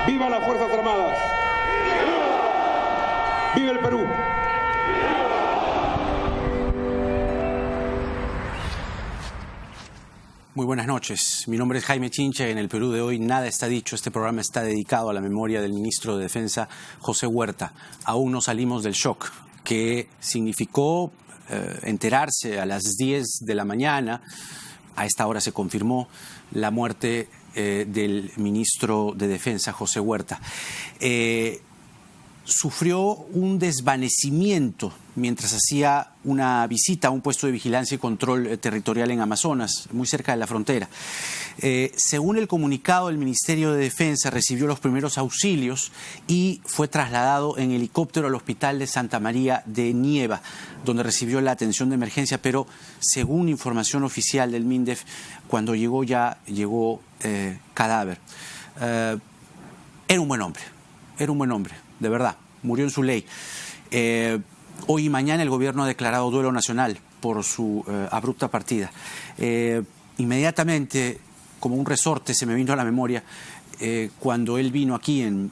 ¡Viva las Fuerzas Armadas! ¡Viva el Perú! Muy buenas noches. Mi nombre es Jaime Chincha y en el Perú de hoy nada está dicho. Este programa está dedicado a la memoria del ministro de Defensa, José Huerta. Aún no salimos del shock que significó enterarse a las 10 de la mañana. A esta hora se confirmó la muerte del ministro de Defensa, José Huerta. Sufrió un desvanecimiento mientras hacía una visita a un puesto de vigilancia y control territorial en Amazonas, muy cerca de la frontera. Según el comunicado del Ministerio de Defensa, recibió los primeros auxilios y fue trasladado en helicóptero al hospital de Santa María de Nieva, donde recibió la atención de emergencia, pero según información oficial del MINDEF, cuando llegó cadáver. Era un buen hombre, de verdad, murió en su ley. Hoy y mañana el gobierno ha declarado duelo nacional por su abrupta partida. Inmediatamente, como un resorte, se me vino a la memoria cuando él vino aquí en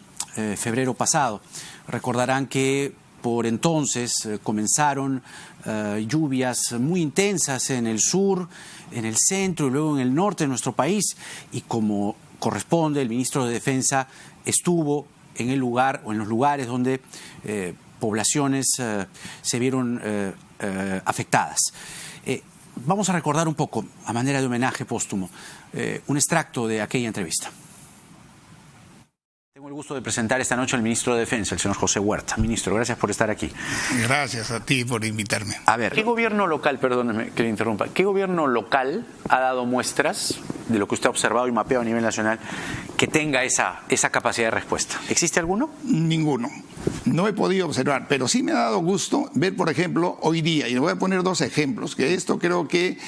febrero pasado. Recordarán que por entonces comenzaron lluvias muy intensas en el sur, en el centro y luego en el norte de nuestro país. Y como corresponde, el ministro de Defensa estuvo en el lugar o en los lugares donde poblaciones se vieron afectadas. Vamos a recordar un poco, a manera de homenaje póstumo, un extracto de aquella entrevista. Tengo el gusto de presentar esta noche al ministro de Defensa, el señor José Huerta. Ministro, gracias por estar aquí. Gracias a ti por invitarme. A ver, ¿qué gobierno local, perdóneme que le interrumpa, qué gobierno local ha dado muestras de lo que usted ha observado y mapeado a nivel nacional que tenga esa capacidad de respuesta? ¿Existe alguno? Ninguno. No he podido observar, pero sí me ha dado gusto ver, por ejemplo, hoy día, y le voy a poner dos ejemplos, que esto creo que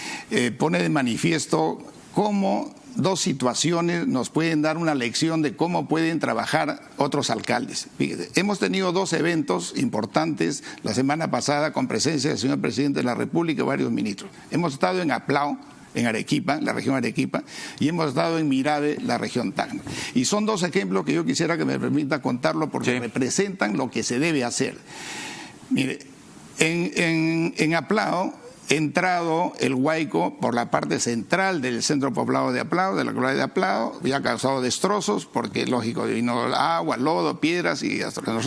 pone de manifiesto cómo dos situaciones nos pueden dar una lección de cómo pueden trabajar otros alcaldes. Fíjate, hemos tenido dos eventos importantes la semana pasada con presencia del señor presidente de la República y varios ministros. Hemos estado en Aplao, en Arequipa, la región Arequipa, y hemos estado en Mirave, la región Tacna. Y son dos ejemplos que yo quisiera que me permita contarlo porque representan lo que se debe hacer. Mire, en Aplao, entrado el Huayco por la parte central del centro poblado de Aplao, de la comunidad de Aplao, y ha causado destrozos porque, lógico, vino agua, lodo, piedras, y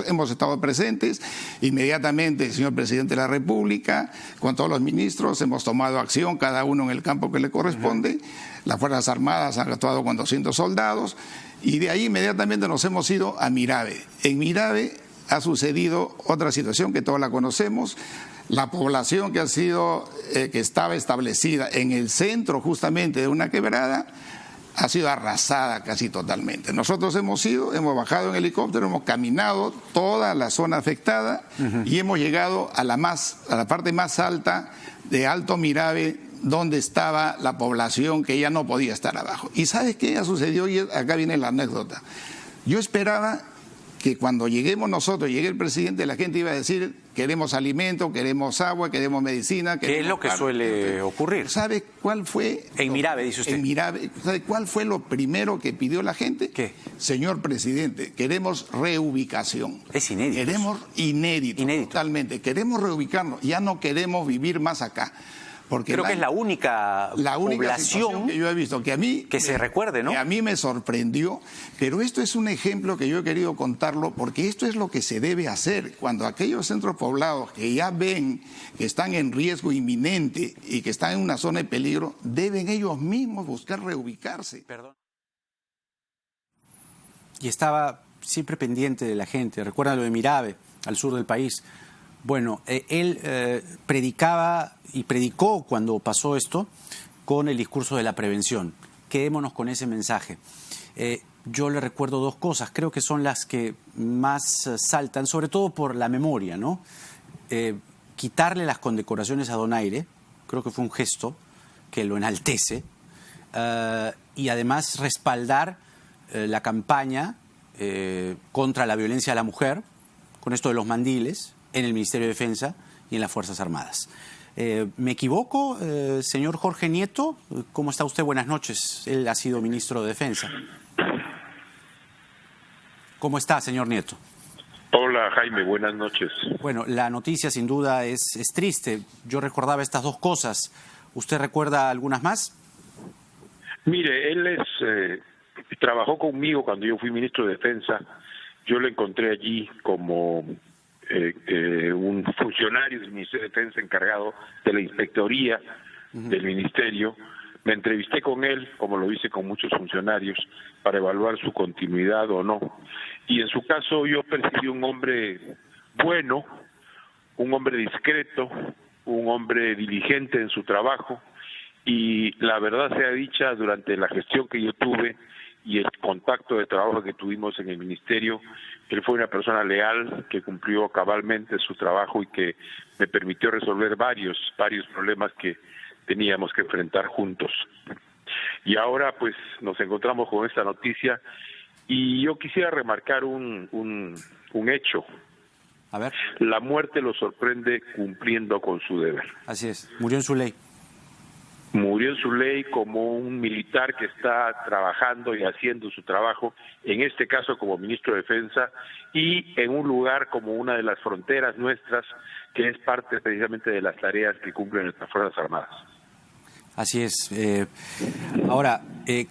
hemos estado presentes. Inmediatamente el señor presidente de la República, con todos los ministros, hemos tomado acción, cada uno en el campo que le corresponde. Las Fuerzas Armadas han actuado con 200 soldados, y de ahí inmediatamente nos hemos ido a Mirave. En Mirave ha sucedido otra situación que todos la conocemos. La población que estaba establecida en el centro justamente de una quebrada ha sido arrasada casi totalmente. Nosotros hemos bajado en helicóptero, hemos caminado toda la zona afectada y hemos llegado a la parte más alta de Alto Mirave, donde estaba la población que ya no podía estar abajo. ¿Y sabes qué ha sucedido? Y acá viene la anécdota. Yo esperaba que cuando lleguemos nosotros, llegue el presidente, la gente iba a decir: queremos alimento, queremos agua, queremos medicina. ¿Qué es lo que suele ocurrir? ¿Sabe cuál fue? En Mirave, dice usted. En Mirave, ¿sabe cuál fue lo primero que pidió la gente? ¿Qué? Señor presidente, queremos reubicación. Es inédito. Queremos inédito, totalmente. Queremos reubicarnos, ya no queremos vivir más acá. Porque creo que es la única población que yo he visto, que a mí se recuerde, ¿no? Que a mí me sorprendió, pero esto es un ejemplo que yo he querido contarlo porque esto es lo que se debe hacer cuando aquellos centros poblados que ya ven que están en riesgo inminente y que están en una zona de peligro, deben ellos mismos buscar reubicarse. Perdón. Y estaba siempre pendiente de la gente. Recuerda lo de Mirave, al sur del país. Bueno, él predicaba y predicó cuando pasó esto con el discurso de la prevención. Quedémonos con ese mensaje. Yo le recuerdo dos cosas, creo que son las que más saltan, sobre todo por la memoria, ¿no? Quitarle las condecoraciones a Donaire, creo que fue un gesto que lo enaltece, y además respaldar la campaña contra la violencia a la mujer, con esto de los mandiles, en el Ministerio de Defensa y en las Fuerzas Armadas. ¿Me equivoco, señor Jorge Nieto? ¿Cómo está usted? Buenas noches. Él ha sido ministro de Defensa. ¿Cómo está, señor Nieto? Hola, Jaime, buenas noches. Bueno, la noticia sin duda es triste. Yo recordaba estas dos cosas. ¿Usted recuerda algunas más? Mire, él trabajó conmigo cuando yo fui ministro de Defensa. Yo lo encontré allí como un funcionario del Ministerio de Defensa encargado de la inspectoría del ministerio. Me entrevisté con él, como lo hice con muchos funcionarios, para evaluar su continuidad o no. Y en su caso yo percibí un hombre bueno, un hombre discreto, un hombre diligente en su trabajo, y la verdad sea dicha, durante la gestión que yo tuve y el contacto de trabajo que tuvimos en el ministerio, él fue una persona leal que cumplió cabalmente su trabajo y que me permitió resolver varios problemas que teníamos que enfrentar juntos. Y ahora pues nos encontramos con esta noticia y yo quisiera remarcar un hecho. A ver. La muerte lo sorprende cumpliendo con su deber. Así es, murió en su ley. Murió en su ley como un militar que está trabajando y haciendo su trabajo, en este caso como ministro de Defensa, y en un lugar como una de las fronteras nuestras, que es parte precisamente de las tareas que cumplen nuestras Fuerzas Armadas. Así es. Ahora,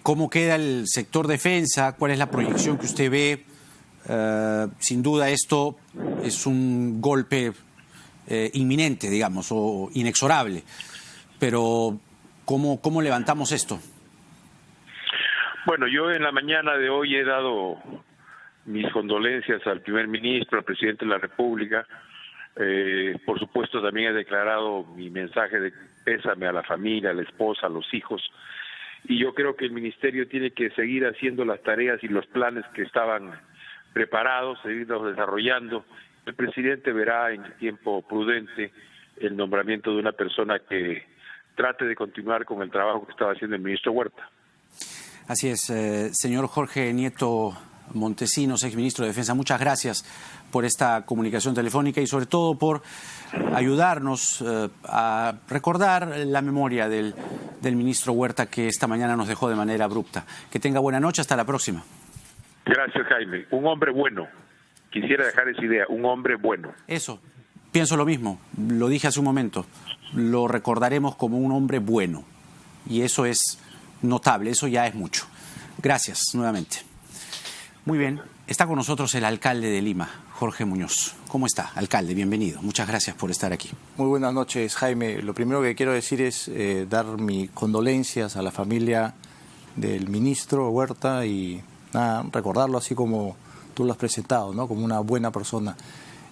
¿cómo queda el sector defensa? ¿Cuál es la proyección que usted ve? Sin duda esto es un golpe inminente, digamos, o inexorable. Pero ¿cómo levantamos esto? Bueno, yo en la mañana de hoy he dado mis condolencias al primer ministro, al presidente de la República. Por supuesto, también he declarado mi mensaje de pésame a la familia, a la esposa, a los hijos. Y yo creo que el ministerio tiene que seguir haciendo las tareas y los planes que estaban preparados, seguirlos desarrollando. El presidente verá en tiempo prudente el nombramiento de una persona que trate de continuar con el trabajo que estaba haciendo el ministro Huerta. Así es, señor Jorge Nieto Montesinos, exministro de Defensa, muchas gracias por esta comunicación telefónica y sobre todo por ayudarnos a recordar la memoria del ministro Huerta, que esta mañana nos dejó de manera abrupta. Que tenga buena noche, hasta la próxima. Gracias, Jaime. Un hombre bueno. Quisiera dejar esa idea, un hombre bueno. Eso, pienso lo mismo, lo dije hace un momento. Lo recordaremos como un hombre bueno. Y eso es notable, eso ya es mucho. Gracias nuevamente. Muy bien, está con nosotros el alcalde de Lima, Jorge Muñoz. ¿Cómo está, alcalde? Bienvenido. Muchas gracias por estar aquí. Muy buenas noches, Jaime. Lo primero que quiero decir es dar mis condolencias a la familia del ministro Huerta y recordarlo así como tú lo has presentado, ¿no? Como una buena persona.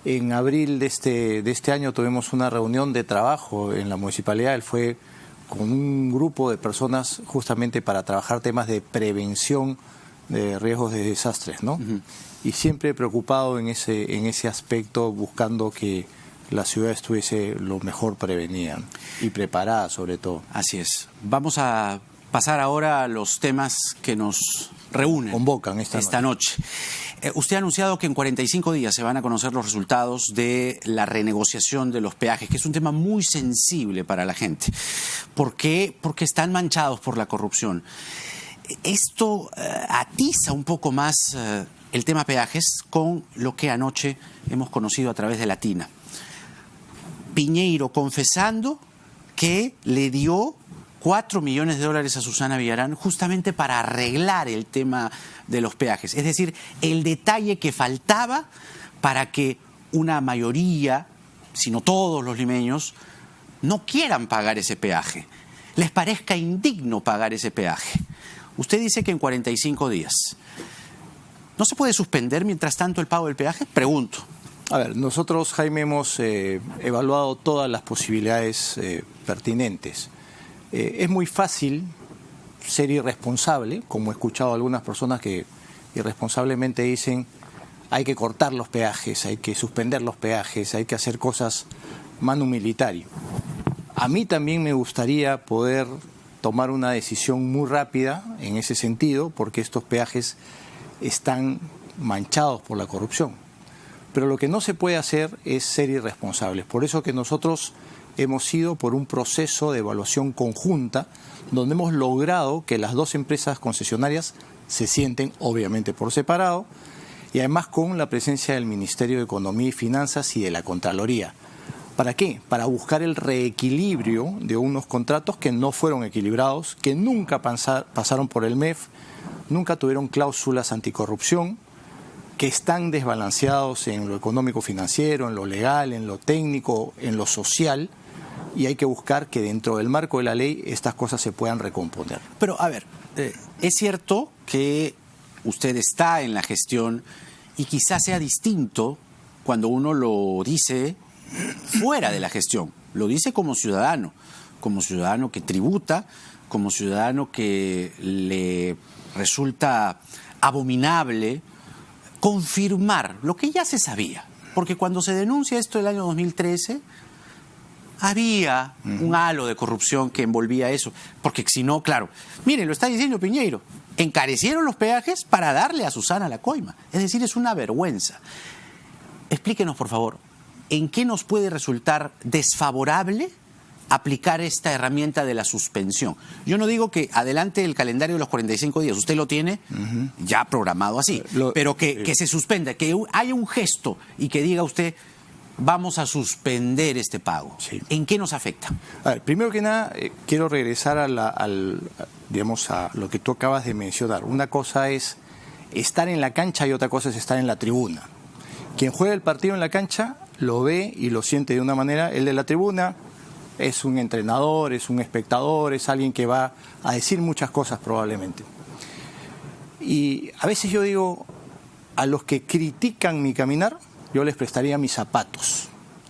En abril de este año tuvimos una reunión de trabajo en la municipalidad. Él fue con un grupo de personas justamente para trabajar temas de prevención de riesgos de desastres, ¿no? Y siempre preocupado en ese aspecto, buscando que la ciudad estuviese lo mejor prevenida y preparada sobre todo. Así es. Vamos a pasar ahora a los temas que nos reúnen. Convocan esta noche. Usted ha anunciado que en 45 días se van a conocer los resultados de la renegociación de los peajes, que es un tema muy sensible para la gente. ¿Por qué? Porque están manchados por la corrupción. Esto atiza un poco más el tema peajes con lo que anoche hemos conocido a través de Latina. Piñeiro confesando que le dio $4 millones a Susana Villarán justamente para arreglar el tema de los peajes. Es decir, el detalle que faltaba para que una mayoría, si no todos los limeños, no quieran pagar ese peaje, les parezca indigno pagar ese peaje. Usted dice que en 45 días. ¿No se puede suspender mientras tanto el pago del peaje? Pregunto. A ver, nosotros, Jaime, hemos evaluado todas las posibilidades pertinentes. Es muy fácil ser irresponsable, como he escuchado a algunas personas que irresponsablemente dicen hay que cortar los peajes, hay que suspender los peajes, hay que hacer cosas manu militari. A mí también me gustaría poder tomar una decisión muy rápida en ese sentido, porque estos peajes están manchados por la corrupción. Pero lo que no se puede hacer es ser irresponsables. Por eso que nosotros hemos ido por un proceso de evaluación conjunta, donde hemos logrado que las dos empresas concesionarias se sienten, obviamente por separado, y además con la presencia del Ministerio de Economía y Finanzas y de la Contraloría. ¿Para qué? Para buscar el reequilibrio de unos contratos que no fueron equilibrados, que nunca pasaron por el MEF, nunca tuvieron cláusulas anticorrupción, que están desbalanceados en lo económico-financiero, en lo legal, en lo técnico, en lo social, y hay que buscar que dentro del marco de la ley estas cosas se puedan recomponer. Pero, a ver, es cierto que usted está en la gestión y quizás sea distinto cuando uno lo dice fuera de la gestión. Lo dice como ciudadano que tributa, como ciudadano que le resulta abominable confirmar lo que ya se sabía. Porque cuando se denuncia esto el año 2013, había un halo de corrupción que envolvía eso. Porque si no, claro, miren, lo está diciendo Piñeiro, encarecieron los peajes para darle a Susana la coima. Es decir, es una vergüenza. Explíquenos, por favor, ¿en qué nos puede resultar desfavorable aplicar esta herramienta de la suspensión? Yo no digo que adelante el calendario de los 45 días, usted lo tiene ya programado así, pero que se suspenda, que haya un gesto y que diga usted, vamos a suspender este pago. Sí. ¿En qué nos afecta? A ver, primero que nada, quiero regresar a lo que tú acabas de mencionar. Una cosa es estar en la cancha y otra cosa es estar en la tribuna. Quien juega el partido en la cancha lo ve y lo siente de una manera, el de la tribuna es un entrenador, es un espectador, es alguien que va a decir muchas cosas probablemente. Y a veces yo digo, a los que critican mi caminar, yo les prestaría mis zapatos,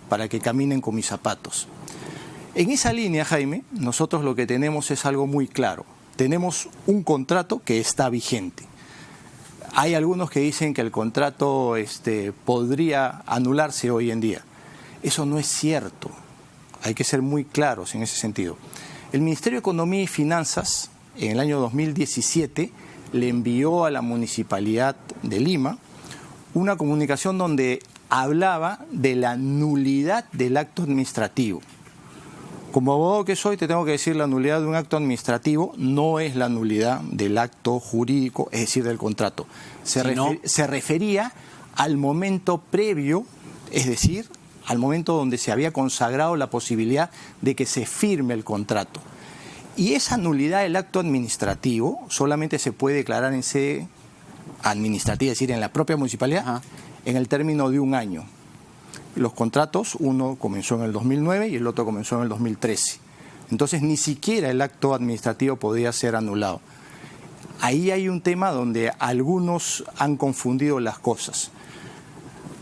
para que caminen con mis zapatos. En esa línea, Jaime, nosotros lo que tenemos es algo muy claro. Tenemos un contrato que está vigente. Hay algunos que dicen que el contrato podría anularse hoy en día. Eso no es cierto. Hay que ser muy claros en ese sentido. El Ministerio de Economía y Finanzas, en el año 2017, le envió a la Municipalidad de Lima una comunicación donde hablaba de la nulidad del acto administrativo. Como abogado que soy, te tengo que decir, la nulidad de un acto administrativo no es la nulidad del acto jurídico, es decir, del contrato. Se refería al momento previo, es decir, al momento donde se había consagrado la posibilidad de que se firme el contrato. Y esa nulidad del acto administrativo solamente se puede declarar en sede administrativa, es decir, en la propia municipalidad, en el término de un año. Los contratos, uno comenzó en el 2009 y el otro comenzó en el 2013. Entonces, ni siquiera el acto administrativo podía ser anulado. Ahí hay un tema donde algunos han confundido las cosas.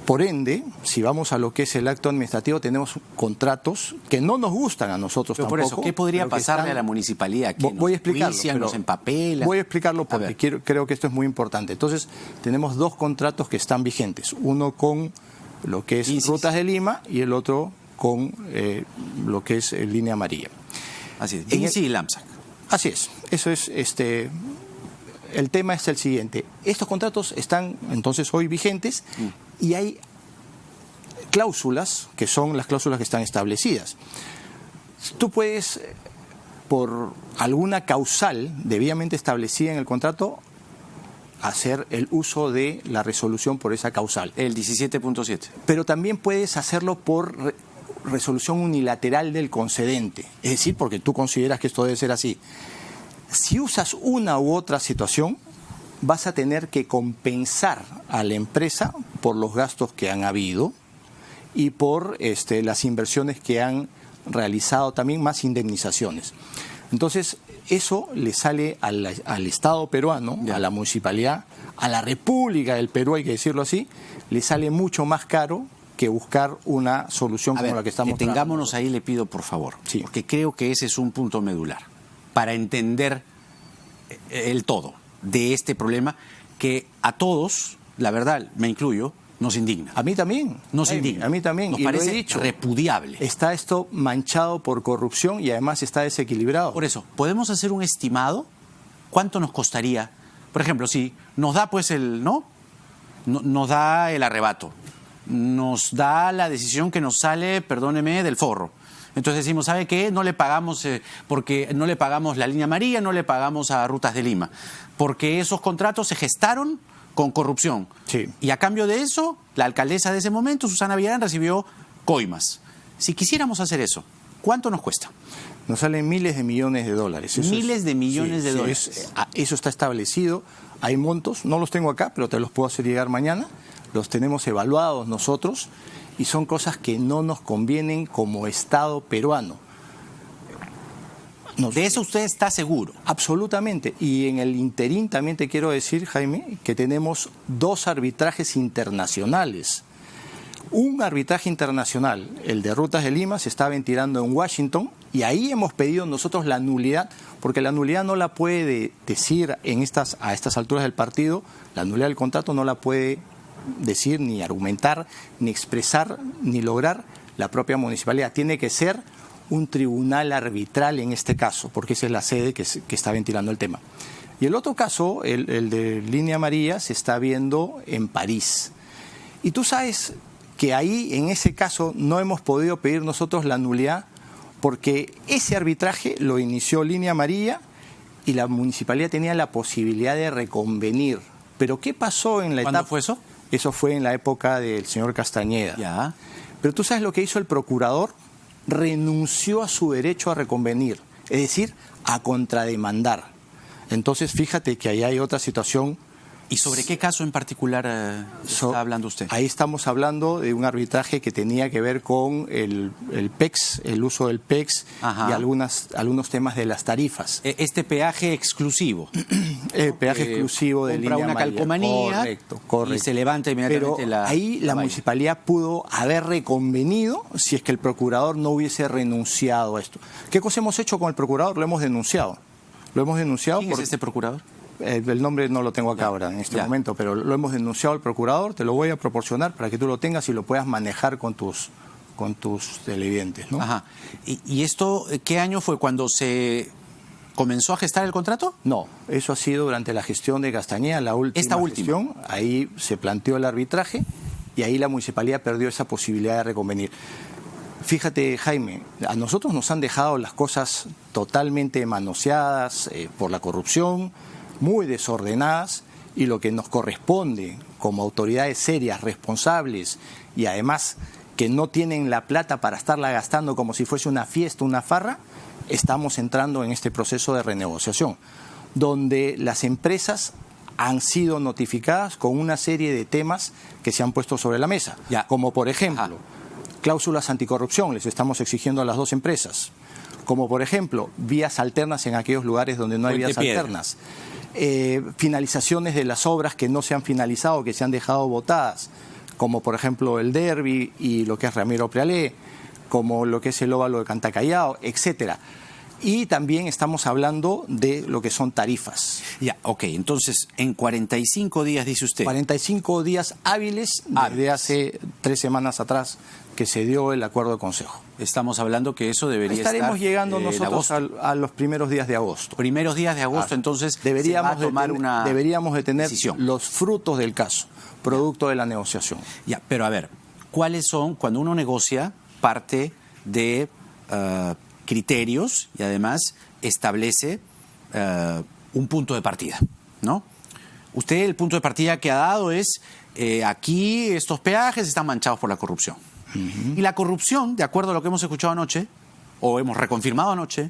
Por ende, si vamos a lo que es el acto administrativo, tenemos contratos que no nos gustan a nosotros pero tampoco. Por eso, ¿qué podría pasarle a la municipalidad? Voy a explicarlo. Nos empapelan. Voy a explicarlo porque creo que esto es muy importante. Entonces, tenemos dos contratos que están vigentes. Uno con lo que es Rutas de Lima y el otro con lo que es Línea Amarilla. Así es, INSI y LAMSAC. Así es. Eso es el tema es el siguiente. Estos contratos están entonces hoy vigentes y hay cláusulas que son las cláusulas que están establecidas. Tú puedes, por alguna causal debidamente establecida en el contrato, hacer el uso de la resolución por esa causal. El 17.7. Pero también puedes hacerlo por resolución unilateral del concedente. Es decir, porque tú consideras que esto debe ser así. Si usas una u otra situación, vas a tener que compensar a la empresa por los gastos que han habido y por las inversiones que han realizado, también más indemnizaciones. Entonces, eso le sale al Estado peruano, a la municipalidad, a la República del Perú, hay que decirlo así, le sale mucho más caro que buscar una solución como la que estamos tratando. Detengámonos ahí, le pido, por favor, sí, porque creo que ese es un punto medular para entender el todo de este problema que a todos, la verdad, me incluyo, nos indigna. A mí también. Nos indigna. A mí también. Nos y parece lo he dicho, repudiable. Está esto manchado por corrupción y además está desequilibrado. Por eso, ¿podemos hacer un estimado? ¿Cuánto nos costaría? Por ejemplo, si nos da pues nos da el arrebato, nos da la decisión que nos sale, perdóneme, del forro. Entonces decimos, ¿sabe qué? No le pagamos, porque no le pagamos la Línea Amarilla, no le pagamos a Rutas de Lima, porque esos contratos se gestaron con corrupción. Sí. Y a cambio de eso, la alcaldesa de ese momento, Susana Villarán, recibió coimas. Si quisiéramos hacer eso, ¿cuánto nos cuesta? Nos salen miles de millones de dólares. Miles de millones de dólares. Eso está establecido. Hay montos, no los tengo acá, pero te los puedo hacer llegar mañana. Los tenemos evaluados nosotros y son cosas que no nos convienen como Estado peruano. De eso usted está seguro. Absolutamente. Y en el interín también te quiero decir, Jaime, que tenemos 2 arbitrajes internacionales. Un arbitraje internacional, el de Rutas de Lima, se está ventilando en Washington y ahí hemos pedido nosotros la nulidad, porque la nulidad no la puede decir a estas alturas del partido, la nulidad del contrato no la puede decir, ni argumentar, ni expresar, ni lograr la propia municipalidad. Tiene que ser un tribunal arbitral en este caso, porque esa es la sede que está ventilando el tema. Y el otro caso, el de Línea Amarilla, se está viendo en París. Y tú sabes que ahí, en ese caso, no hemos podido pedir nosotros la nulidad porque ese arbitraje lo inició Línea Amarilla y la municipalidad tenía la posibilidad de reconvenir. Pero ¿qué pasó en la etapa? ¿Cuándo fue eso? Eso fue en la época del señor Castañeda. Ya. Pero tú sabes lo que hizo el procurador, renunció a su derecho a reconvenir, es decir, a contrademandar. Entonces, fíjate que ahí hay otra situación. ¿Y sobre qué caso en particular está hablando usted? Ahí estamos hablando de un arbitraje que tenía que ver con el PEX, el uso del PEX. Ajá. Y algunos temas de las tarifas. Este peaje exclusivo. El peaje exclusivo de Compra Línea una Amarilla. calcomanía Correcto. y se levanta inmediatamente Pero la... ahí la municipalidad pudo haber reconvenido si es que el procurador no hubiese renunciado a esto. ¿Qué cosa hemos hecho con el procurador? Lo hemos denunciado. ¿Quién es este procurador? El nombre no lo tengo acá ahora en este momento, pero lo hemos denunciado al procurador, te lo voy a proporcionar para que tú lo tengas y lo puedas manejar con tus televidentes, ¿no? Ajá. ¿Y esto qué año fue? ¿Cuando se comenzó a gestar el contrato? No, eso ha sido durante la gestión de Castañeda, la última gestión. Ahí se planteó el arbitraje y ahí la municipalidad perdió esa posibilidad de reconvenir. Fíjate, Jaime, a nosotros nos han dejado las cosas totalmente manoseadas por la corrupción, muy desordenadas, y lo que nos corresponde como autoridades serias, responsables y además que no tienen la plata para estarla gastando como si fuese una fiesta, una farra, estamos entrando en este proceso de renegociación, donde las empresas han sido notificadas con una serie de temas que se han puesto sobre la mesa, como por ejemplo, cláusulas anticorrupción, les estamos exigiendo a las 2 empresas, como por ejemplo, vías alternas en aquellos lugares donde no hay vías alternas, finalizaciones de las obras que no se han finalizado, que se han dejado botadas, como por ejemplo el Derby y lo que es Ramiro Prealé, como lo que es el óvalo de Cantacallao, etcétera. Y también estamos hablando de lo que son tarifas. Ya, ok, entonces en 45 días, dice usted. 45 días hábiles desde hace 3 semanas atrás que se dio el acuerdo de consejo. Estamos hablando que eso debería Estaremos llegando nosotros a los primeros días de agosto. Primeros días de agosto, entonces deberíamos deberíamos de tener decisión. Los frutos del caso, producto de la negociación. Ya, pero a ver, ¿cuáles son, cuando uno negocia, parte de criterios y además establece un punto de partida, ¿no? Usted el punto de partida que ha dado es aquí estos peajes están manchados por la corrupción. Y la corrupción, de acuerdo a lo que hemos escuchado anoche, o hemos reconfirmado anoche,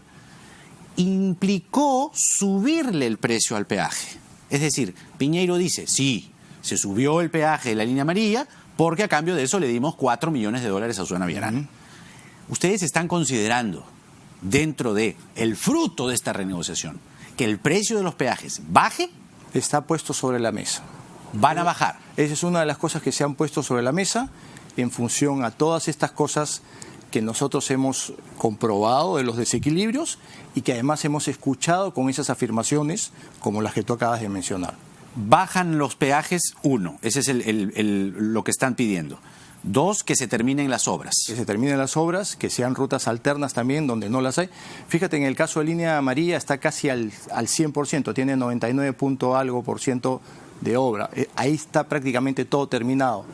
implicó subirle el precio al peaje. Es decir, Piñeiro dice, sí, se subió el peaje de la Línea Amarilla porque a cambio de eso le dimos $4 millones a Susana Villarán. Ustedes están considerando, dentro de el fruto de esta renegociación, que el precio de los peajes baje. Está puesto sobre la mesa. Van a bajar. Esa es una de las cosas que se han puesto sobre la mesa en función a todas estas cosas que nosotros hemos comprobado de los desequilibrios y que además hemos escuchado con esas afirmaciones como las que tú acabas de mencionar. Bajan los peajes, 1, ese es lo que están pidiendo. 2, que se terminen las obras. Que se terminen las obras, que sean rutas alternas también donde no las hay. Fíjate, en el caso de Línea Amarilla está casi al 100%, tiene 99% de obra. Ahí está prácticamente todo terminado.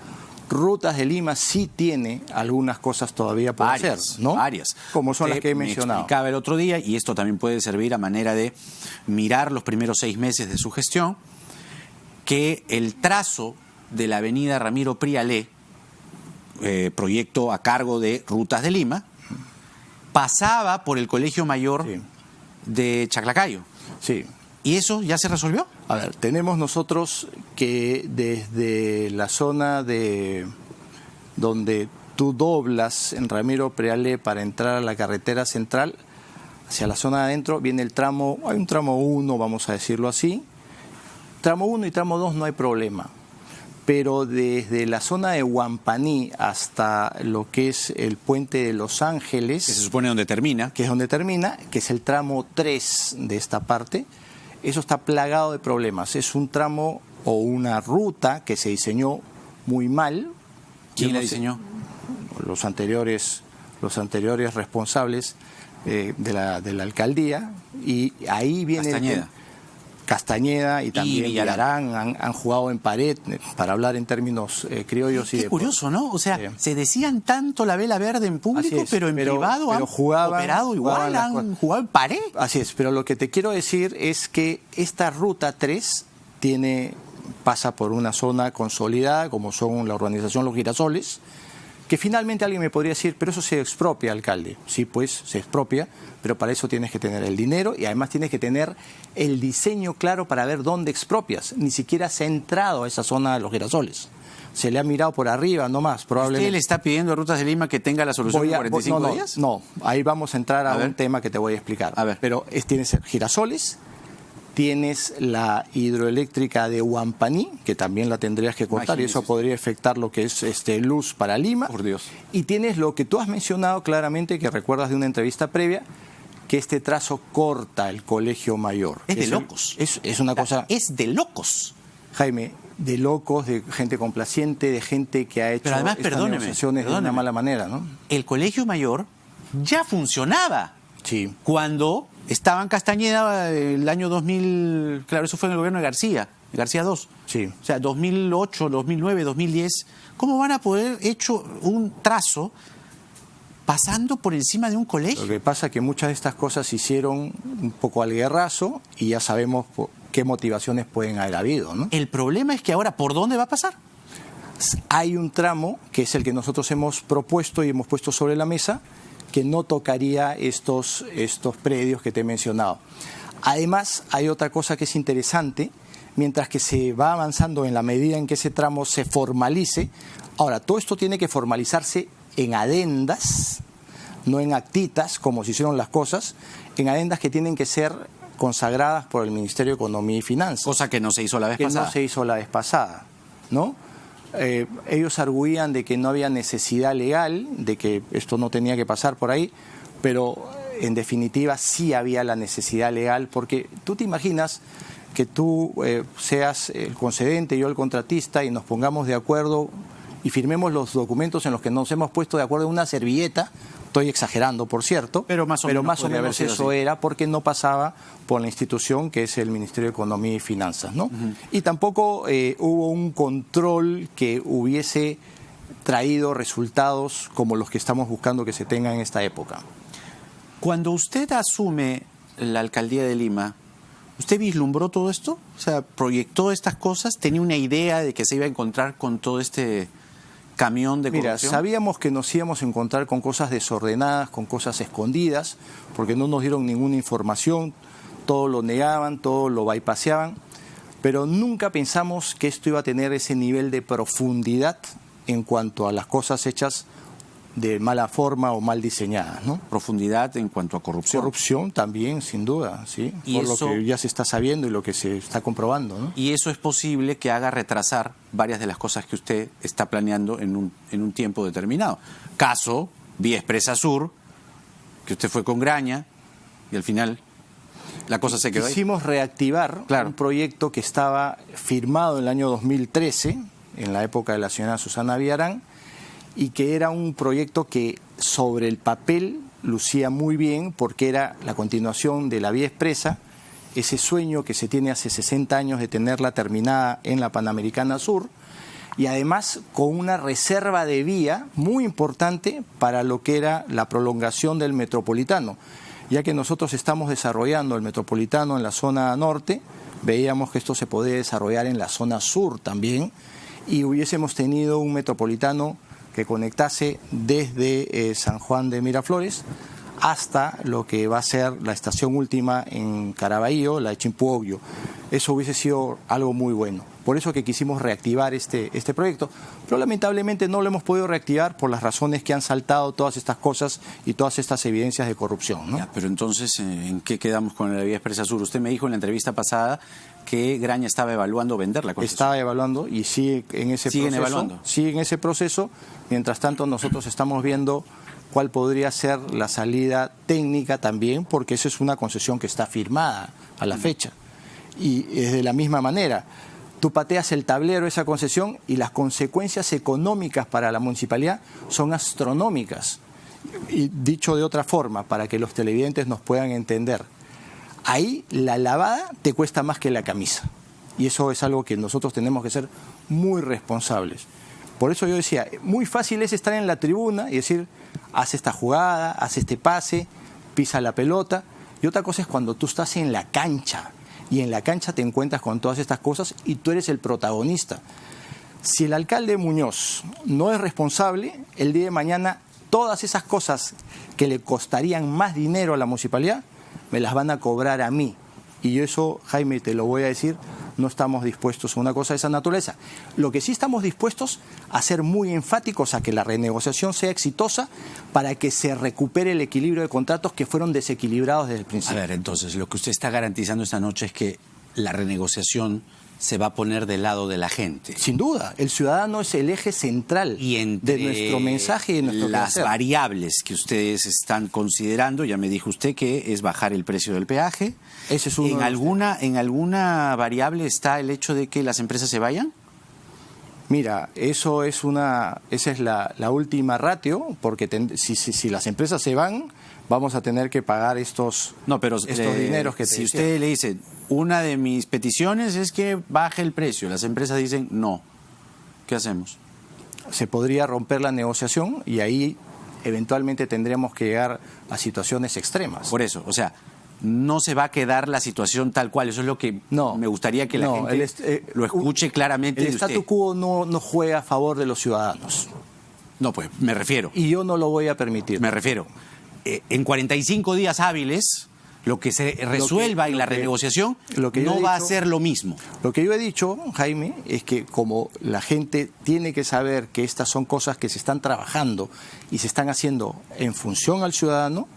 Rutas de Lima sí tiene algunas cosas todavía por hacer, ¿no? Varias. Como son las que he mencionado. Me explicaba el otro día, y esto también puede servir a manera de mirar los primeros 6 meses de su gestión, que el trazo de la avenida Ramiro Prialé, proyecto a cargo de Rutas de Lima, pasaba por el Colegio Mayor Sí. de Chaclacayo. Sí. ¿Y eso ya se resolvió? A ver, tenemos nosotros que desde la zona de donde tú doblas en Ramiro Prealé para entrar a la carretera central, hacia la zona de adentro, viene el tramo, hay un tramo 1, vamos a decirlo así. Tramo 1 y tramo 2 no hay problema. Pero desde la zona de Huampaní hasta lo que es el puente de Los Ángeles, Que se supone donde termina. que es donde termina, que es el tramo 3 de esta parte, eso está plagado de problemas. Es un tramo o una ruta que se diseñó muy mal. ¿Quién Yo la no sé, diseñó? los anteriores responsables de la alcaldía, y ahí viene Castañeda y también Villarán. Villarán han jugado en pared, para hablar en términos criollos. Qué curioso, ¿no? O sea, se decían tanto la vela verde en público, Así es, pero en privado han operado igual, han jugado en pared. Así es, pero lo que te quiero decir es que esta ruta 3 pasa por una zona consolidada, como son la urbanización Los Girasoles, que finalmente alguien me podría decir, pero eso se expropia, alcalde. Sí, pues se expropia, pero para eso tienes que tener el dinero y además tienes que tener el diseño claro para ver dónde expropias. Ni siquiera se ha entrado a esa zona de Los Girasoles. Se le ha mirado por arriba nomás, probablemente. ¿Usted le está pidiendo a Rutas de Lima que tenga la solución en 45 días? No, ahí vamos a entrar a un tema que te voy a explicar. A ver. Pero tienes Girasoles, tienes la hidroeléctrica de Huampaní, que también la tendrías que cortar. Imagínese. Y eso podría afectar lo que es luz para Lima. Por Dios. Y tienes lo que tú has mencionado claramente, que recuerdas de una entrevista previa, que este trazo corta el Colegio Mayor. Es de locos. Es una cosa... Es de locos. Jaime, de locos, de gente complaciente, de gente que ha hecho Pero además, estas negociaciones de una mala manera, ¿no? El Colegio Mayor ya funcionaba. Sí. Cuando estaba en Castañeda el año 2000, claro, eso fue en el gobierno de García 2. Sí. O sea, 2008, 2009, 2010. ¿Cómo van a poder hecho un trazo pasando por encima de un colegio? Lo que pasa es que muchas de estas cosas se hicieron un poco al guerrazo y ya sabemos qué motivaciones pueden haber habido, ¿no? El problema es que ahora, ¿por dónde va a pasar? Hay un tramo, que es el que nosotros hemos propuesto y hemos puesto sobre la mesa, que no tocaría estos predios que te he mencionado. Además, hay otra cosa que es interesante, mientras que se va avanzando en la medida en que ese tramo se formalice. Ahora, todo esto tiene que formalizarse en adendas, no en actitas, como se hicieron las cosas, en adendas que tienen que ser consagradas por el Ministerio de Economía y Finanzas. Cosa que no se hizo la vez pasada. No se hizo la vez pasada, ¿no? Ellos arguían de que no había necesidad legal, de que esto no tenía que pasar por ahí, pero en definitiva sí había la necesidad legal, porque tú te imaginas que tú seas el concedente, yo el contratista, y nos pongamos de acuerdo y firmemos los documentos en los que nos hemos puesto de acuerdo en una servilleta. Estoy exagerando, por cierto, pero más o menos eso era porque no pasaba por la institución que es el Ministerio de Economía y Finanzas, ¿no? Y tampoco hubo un control que hubiese traído resultados como los que estamos buscando que se tengan en esta época. Cuando usted asume la alcaldía de Lima, ¿usted vislumbró todo esto? O sea, ¿proyectó estas cosas? ¿Tenía una idea de que se iba a encontrar con todo este camión de corrupción? Mira, sabíamos que nos íbamos a encontrar con cosas desordenadas, con cosas escondidas, porque no nos dieron ninguna información, todo lo negaban, todo lo bypaseaban, pero nunca pensamos que esto iba a tener ese nivel de profundidad en cuanto a las cosas hechas de mala forma o mal diseñadas, ¿no? Profundidad en cuanto a corrupción. Corrupción también, sin duda, sí, y por eso, lo que ya se está sabiendo y lo que se está comprobando, ¿no? Y eso es posible que haga retrasar varias de las cosas que usted está planeando en un tiempo determinado. Caso Vía Expresa Sur, que usted fue con Graña y al final la cosa se quedó ahí. Quisimos reactivar un proyecto que estaba firmado en el año 2013, en la época de la señora Susana Villarán, y que era un proyecto que sobre el papel lucía muy bien porque era la continuación de la Vía Expresa, ese sueño que se tiene hace 60 años de tenerla terminada en la Panamericana Sur, y además con una reserva de vía muy importante para lo que era la prolongación del metropolitano, ya que nosotros estamos desarrollando el metropolitano en la zona norte veíamos que esto se podía desarrollar en la zona sur también y hubiésemos tenido un metropolitano que conectase desde San Juan de Miraflores hasta lo que va a ser la estación última en Caraballo, la de Chimpuogyo. Eso hubiese sido algo muy bueno. Por eso que quisimos reactivar este proyecto, pero lamentablemente no lo hemos podido reactivar por las razones que han saltado todas estas cosas y todas estas evidencias de corrupción, ¿no? Ya, pero entonces, ¿en qué quedamos con la vía expresa sur? Usted me dijo en la entrevista pasada que Graña estaba evaluando vender la concesión. Estaba evaluando y sigue en ese ¿Siguen proceso. evaluando? Sigue en ese proceso. Mientras tanto, nosotros estamos viendo cuál podría ser la salida técnica también, porque esa es una concesión que está firmada a la fecha. Y es de la misma manera. Tú pateas el tablero de esa concesión y las consecuencias económicas para la municipalidad son astronómicas. Y dicho de otra forma, para que los televidentes nos puedan entender, ahí la lavada te cuesta más que la camisa. Y eso es algo que nosotros tenemos que ser muy responsables. Por eso yo decía, muy fácil es estar en la tribuna y decir, haz esta jugada, haz este pase, pisa la pelota. Y otra cosa es cuando tú estás en la cancha. Y en la cancha te encuentras con todas estas cosas y tú eres el protagonista. Si el alcalde Muñoz no es responsable, el día de mañana todas esas cosas que le costarían más dinero a la municipalidad, me las van a cobrar a mí. Y eso, Jaime, te lo voy a decir, no estamos dispuestos a una cosa de esa naturaleza. Lo que sí estamos dispuestos a ser muy enfáticos a que la renegociación sea exitosa para que se recupere el equilibrio de contratos que fueron desequilibrados desde el principio. A ver, entonces, lo que usted está garantizando esta noche es que la renegociación se va a poner del lado de la gente. Sin duda, el ciudadano es el eje central de nuestro mensaje y de nuestro las quehacer. variables que ustedes están considerando, ya me dijo usted que es bajar el precio del peaje. Ese es uno de los ¿En alguna variable está el hecho de que las empresas se vayan? Mira, esa es la última ratio, porque si las empresas se van, vamos a tener que pagar estos dineros que te si decía. usted le dice, una de mis peticiones es que baje el precio, las empresas dicen no, ¿qué hacemos? Se podría romper la negociación y ahí eventualmente tendríamos que llegar a situaciones extremas. Por eso, o sea, no se va a quedar la situación tal cual. Eso es lo que me gustaría que la gente lo escuche claramente. El statu quo no juega a favor de los ciudadanos. No, pues me refiero. Y yo no lo voy a permitir. Me refiero. En 45 días hábiles, lo que se resuelva en la renegociación no va a ser lo mismo. Lo que yo he dicho, Jaime, es que como la gente tiene que saber que estas son cosas que se están trabajando y se están haciendo en función al ciudadano,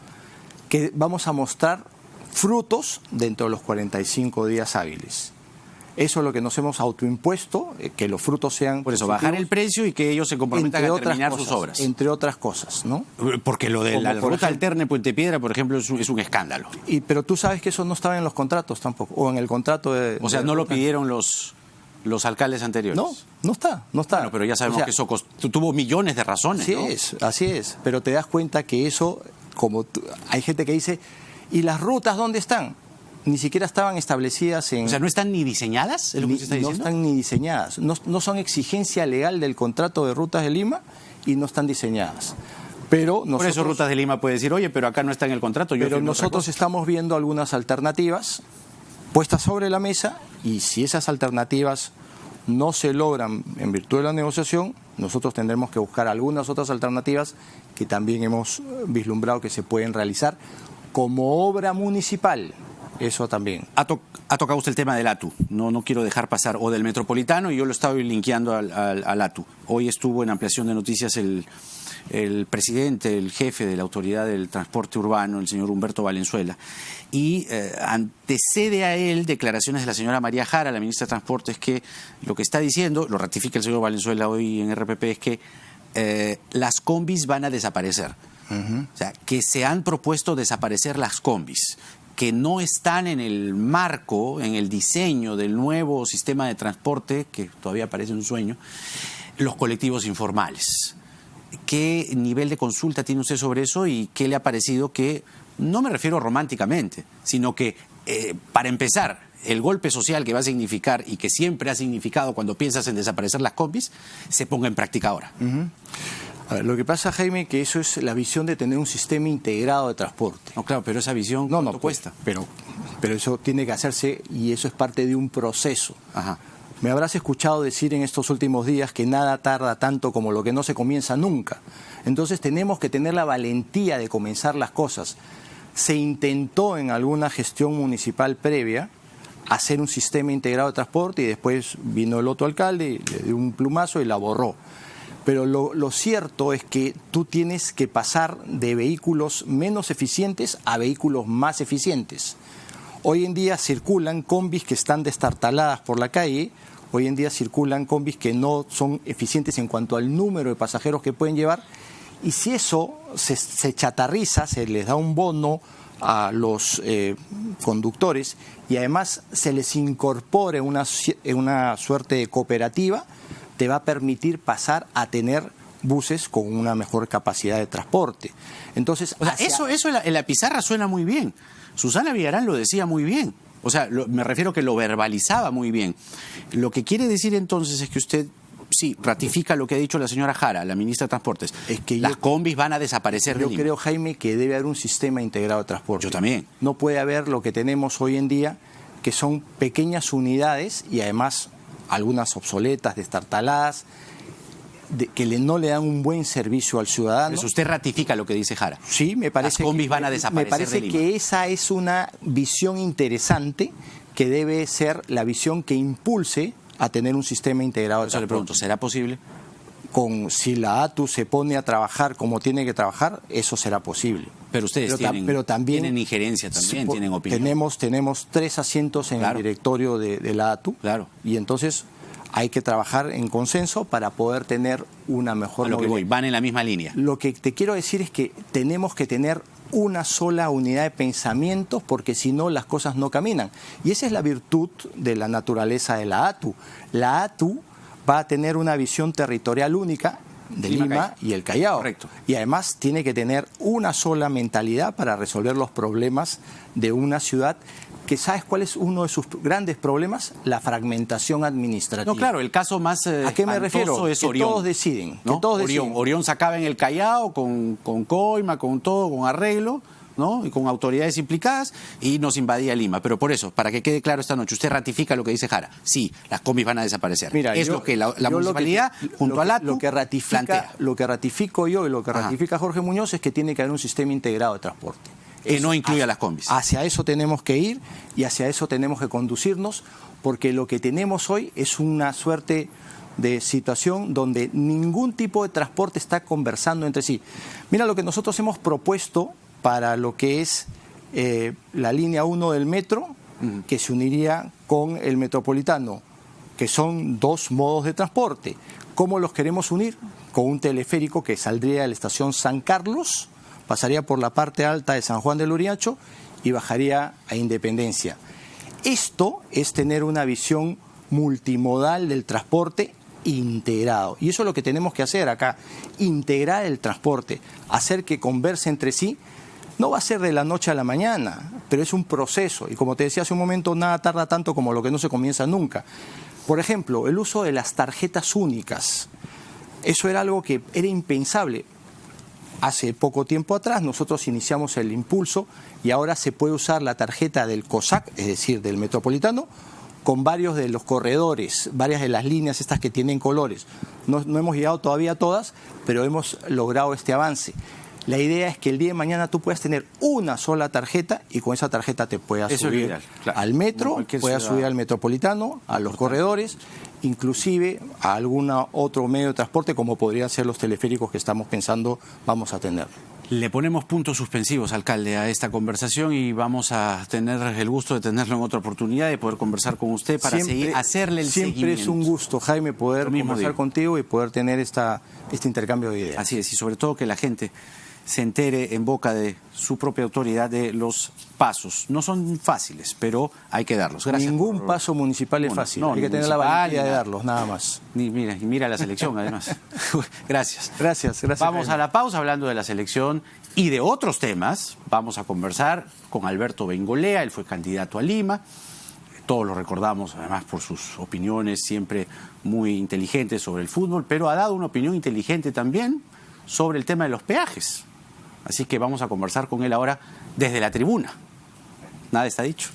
que vamos a mostrar frutos dentro de los 45 días hábiles. Eso es lo que nos hemos autoimpuesto, que los frutos sean por eso, bajar el precio y que ellos se comprometan a terminar sus obras. Entre otras cosas, ¿no? Porque lo de la ruta alterna en Puente Piedra, por ejemplo, es un escándalo. Pero tú sabes que eso no estaba en los contratos tampoco, o en el contrato de... O sea, no lo pidieron los alcaldes anteriores. No está. Bueno, pero ya sabemos que eso tuvo millones de razones, Así es, pero te das cuenta que eso, hay gente que dice, ¿y las rutas dónde están? Ni siquiera estaban establecidas en... O sea, ¿no están ni diseñadas? ¿Es lo que usted está diciendo? No están ni diseñadas. No son exigencia legal del contrato de Rutas de Lima y no están diseñadas. Pero nosotros, por eso Rutas de Lima puede decir, oye, pero acá no está en el contrato. Pero nosotros estamos viendo algunas alternativas puestas sobre la mesa y si esas alternativas no se logran en virtud de la negociación, nosotros tendremos que buscar algunas otras alternativas que también hemos vislumbrado que se pueden realizar como obra municipal. Eso también. Ha tocado usted el tema del ATU. No quiero dejar pasar, o del Metropolitano, y yo lo estaba linkeando al ATU. Hoy estuvo en ampliación de noticias el presidente, el jefe de la Autoridad del Transporte Urbano, el señor Humberto Valenzuela, y antecede a él declaraciones de la señora María Jara, la ministra de Transportes, que lo que está diciendo, lo ratifica el señor Valenzuela hoy en RPP, es que las combis van a desaparecer. O sea, que se han propuesto desaparecer las combis, que no están en el marco, en el diseño del nuevo sistema de transporte, que todavía parece un sueño, los colectivos informales. ¿Qué nivel de consulta tiene usted sobre eso y qué le ha parecido que, no me refiero románticamente, sino que, para empezar, el golpe social que va a significar y que siempre ha significado cuando piensas en desaparecer las combis, se ponga en práctica ahora? A ver, lo que pasa, Jaime, que eso es la visión de tener un sistema integrado de transporte. No, claro, pero esa visión ¿cuánto cuesta? Pero pero eso tiene que hacerse y eso es parte de un proceso. Ajá. Me habrás escuchado decir en estos últimos días que nada tarda tanto como lo que no se comienza nunca. Entonces tenemos que tener la valentía de comenzar las cosas. Se intentó en alguna gestión municipal previa hacer un sistema integrado de transporte y después vino el otro alcalde, le dio un plumazo y la borró. Pero lo cierto es que tú tienes que pasar de vehículos menos eficientes a vehículos más eficientes. Hoy en día circulan combis que están destartaladas por la calle, hoy en día circulan combis que no son eficientes en cuanto al número de pasajeros que pueden llevar, y si eso se chatarriza, se les da un bono a los conductores y además se les incorpora en una suerte de cooperativa, te va a permitir pasar a tener buses con una mejor capacidad de transporte. Entonces, o sea, eso en la pizarra suena muy bien. Susana Villarán lo decía muy bien. O sea, me refiero que lo verbalizaba muy bien. Lo que quiere decir entonces es que usted sí ratifica lo que ha dicho la señora Jara, la ministra de Transportes. Es que las combis van a desaparecer de Lima. Yo creo, Jaime, que debe haber un sistema integrado de transporte. Yo también. No puede haber lo que tenemos hoy en día, que son pequeñas unidades y además algunas obsoletas, destartaladas, que no le dan un buen servicio al ciudadano. Pues usted ratifica lo que dice Jara. Sí, me parece. Las combis van a desaparecer. Me parece de Lima. que esa es una visión interesante que debe ser la visión que impulse a tener un sistema integrado de transporte. Le pregunto, ¿será posible? Si la ATU se pone a trabajar como tiene que trabajar, eso será posible. Pero ustedes tienen injerencia también, tienen opinión. Tenemos 3 asientos en el directorio de la ATU. Claro. Y entonces hay que trabajar en consenso para poder tener una mejor movilidad. Van en la misma línea. Lo que te quiero decir es que tenemos que tener una sola unidad de pensamiento, porque si no las cosas no caminan. Y esa es la virtud de la naturaleza de la ATU. La ATU va a tener una visión territorial única de Lima y el Callao. Correcto. Y además tiene que tener una sola mentalidad para resolver los problemas de una ciudad que, ¿sabes cuál es uno de sus grandes problemas? La fragmentación administrativa. No, claro, el caso más ¿a qué me refiero? es que Orión. Todos deciden. ¿No? Que todos deciden. Orión se acaba en el Callao con coima, con todo, con arreglo, ¿no? Y con autoridades implicadas, y nos invadía Lima. Pero por eso, para que quede claro esta noche, usted ratifica lo que dice Jara. Sí, las combis van a desaparecer. Mira, es lo que la municipalidad, junto a la ATU, lo que ratifico yo y lo que ratifica Jorge Muñoz es que tiene que haber un sistema integrado de transporte. Que no incluya las combis. Hacia eso tenemos que ir y hacia eso tenemos que conducirnos, porque lo que tenemos hoy es una suerte de situación donde ningún tipo de transporte está conversando entre sí. Mira lo que nosotros hemos propuesto para lo que es la línea 1 del metro, que se uniría con el metropolitano, que son 2 modos de transporte. ¿Cómo los queremos unir? Con un teleférico que saldría de la estación San Carlos, pasaría por la parte alta de San Juan del Uriacho y bajaría a Independencia. Esto es tener una visión multimodal del transporte integrado. Y eso es lo que tenemos que hacer acá, integrar el transporte, hacer que converse entre sí. No va a ser de la noche a la mañana, pero es un proceso. Y como te decía hace un momento, nada tarda tanto como lo que no se comienza nunca. Por ejemplo, el uso de las tarjetas únicas. Eso era algo que era impensable. Hace poco tiempo atrás nosotros iniciamos el impulso y ahora se puede usar la tarjeta del COSAC, es decir, del metropolitano, con varios de los corredores, varias de las líneas estas que tienen colores. No hemos llegado todavía a todas, pero hemos logrado este avance. La idea es que el día de mañana tú puedas tener una sola tarjeta y con esa tarjeta te puedas subir al metro, puedas subir al metropolitano, a los corredores, inclusive a algún otro medio de transporte como podrían ser los teleféricos que estamos pensando vamos a tener. Le ponemos puntos suspensivos, alcalde, a esta conversación y vamos a tener el gusto de tenerlo en otra oportunidad, de poder conversar con usted para hacerle el seguimiento. Siempre es un gusto, Jaime, poder conversar contigo y poder tener este intercambio de ideas. Así es, y sobre todo que la gente se entere en boca de su propia autoridad de los pasos. No son fáciles, pero hay que darlos. Gracias. Ningún paso municipal es fácil. Hay que tener la valentía de darlos, nada más. Mira la selección, además. Gracias. Gracias. Vamos a la pausa hablando de la selección y de otros temas. Vamos a conversar con Alberto Bengolea, él fue candidato a Lima. Todos lo recordamos, además, por sus opiniones siempre muy inteligentes sobre el fútbol, pero ha dado una opinión inteligente también sobre el tema de los peajes. Así que vamos a conversar con él ahora desde la tribuna. Nada está dicho.